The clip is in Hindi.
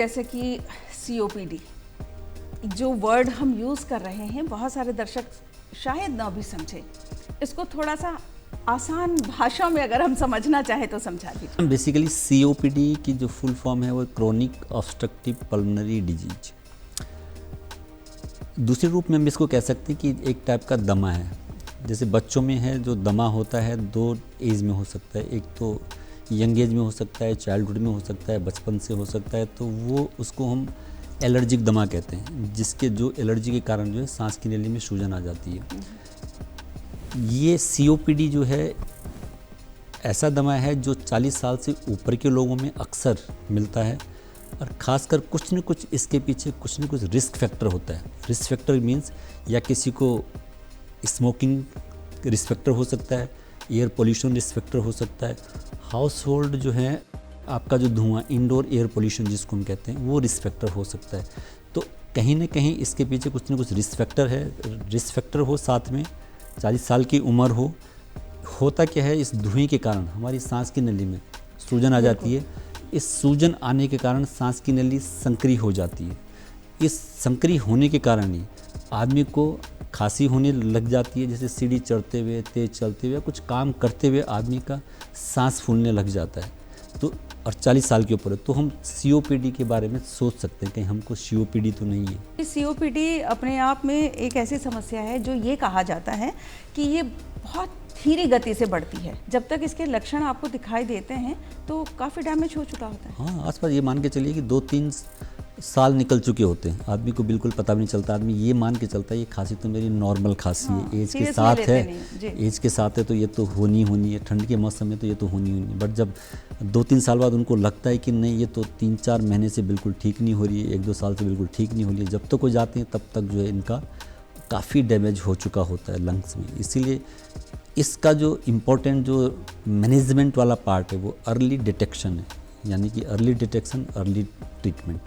जैसे कि COPD जो वर्ड हम यूज़ कर रहे हैं, बहुत सारे दर्शक शायद ना भी समझे। इसको थोड़ा सा आसान भाषा में अगर हम समझना चाहें तो समझा दीजिए। बेसिकली COPD की जो फुल फॉर्म है वो क्रोनिक ऑब्स्ट्रक्टिव पल्मोनरी डिजीज। दूसरे रूप में हम इसको कह सकते हैं कि एक टाइप का दमा है। जैसे बच्चों में है जो दमा होता है, दो एज में हो सकता है। एक तो यंग एज में हो सकता है, चाइल्डहुड में हो सकता है, बचपन से हो सकता है। तो वो उसको हम एलर्जिक दमा कहते हैं, जिसके जो एलर्जी के कारण जो है सांस की नली में सूजन आ जाती है। ये COPD जो है ऐसा दमा है जो 40 साल से ऊपर के लोगों में अक्सर मिलता है, और ख़ासकर कुछ न कुछ इसके पीछे कुछ न कुछ रिस्क फैक्टर होता है। रिस्क फैक्टर मीन्स या किसी को स्मोकिंग रिस्क फैक्टर हो सकता है, एयर पोल्यूशन रिस्क फैक्टर हो सकता है, हाउस होल्ड जो है आपका जो धुआं, इंडोर एयर पोल्यूशन जिसको हम कहते हैं, वो रिस्क फैक्टर हो सकता है। तो कहीं ना कहीं इसके पीछे कुछ न कुछ रिस्क फैक्टर है। रिस्क फैक्टर हो, साथ में 40 साल की उम्र हो। होता क्या है, इस धुएं के कारण हमारी सांस की नली में सूजन आ जाती है। इस सूजन आने के कारण सांस की नली संकरी हो जाती है। इस संकरी होने के कारण ही आदमी को खांसी होने लग जाती है। जैसे सीढ़ी चढ़ते हुए, तेज़ चलते हुए, कुछ काम करते हुए आदमी का सांस फूलने लग जाता है। तो और 40 साल के ऊपर है, तो हम COPD के बारे में सोच सकते हैं कि हमको COPD तो नहीं है। COPD अपने आप में एक ऐसी समस्या है जो ये कहा जाता है कि ये बहुत धीरे गति से बढ़ती है। जब तक इसके लक्षण आपको दिखाई देते हैं तो काफ़ी डैमेज हो चुका होता है। हाँ, आसपास ये मान के चलिए कि 2-3 साल निकल चुके होते हैं, आदमी को बिल्कुल पता भी नहीं चलता। आदमी ये मान के चलता है ये खांसी तो मेरी नॉर्मल खांसी है, एज के साथ है, एज के साथ है तो ये तो होनी है, ठंड के मौसम में तो ये तो होनी। बट जब 2-3 साल बाद उनको लगता है कि नहीं, ये तो 3-4 महीने से बिल्कुल ठीक नहीं हो रही है, 1-2 साल से बिल्कुल ठीक नहीं हो रही है, जब तक वो जाते हैं तब तक जो है इनका काफ़ी डैमेज हो चुका होता है लंग्स में। इसीलिए इसका जो इम्पोर्टेंट जो मैनेजमेंट वाला पार्ट है वो अर्ली डिटेक्शन है, यानी कि अर्ली डिटेक्शन, अर्ली ट्रीटमेंट।